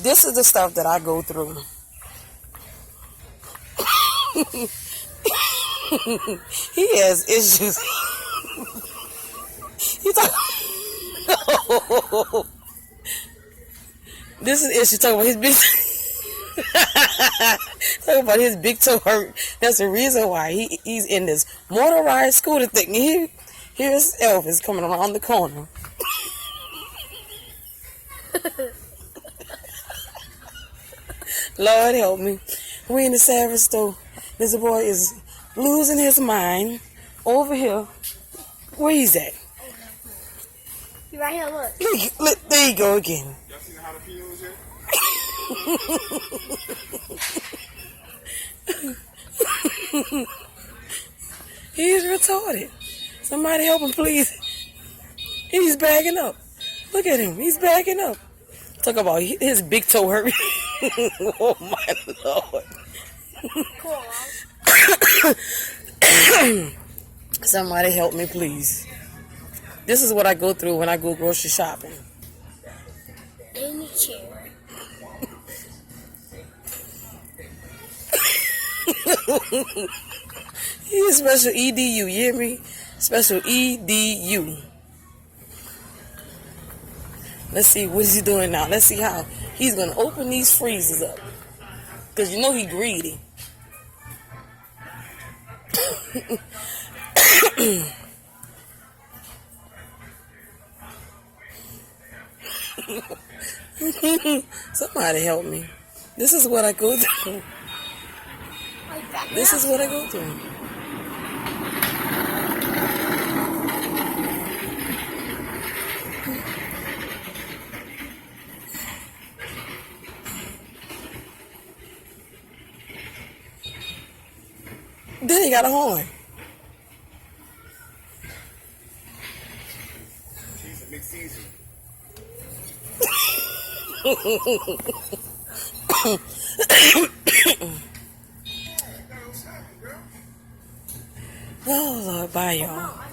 This is the stuff that I go through. He has issues. You talk. This is the issue. Talking about his big. Talking about his big toe hurt. That's the reason why he's in this motorized scooter thing. Here's Elvis coming around the corner. Lord help me. We in the Savage store. This boy is losing his mind over here. Where he's at? You right here, look. Look, there you go again. Y'all seen the jalapenos yet? He is retarded. Somebody help him, please. And he's backing up. Look at him. He's backing up. Talk about his big toe hurt. Oh, my Lord. Cool. Somebody help me, please. This is what I go through when I go grocery shopping. In the chair. He's special EDU, you hear me? Special EDU. Let's see, what is he doing now? Let's see how he's going to open these freezers up. Because you know he greedy. Somebody help me. This is what I go through. This is what I go through. Then he got a horn. She's a McSeason. Oh, Lord, bye, y'all.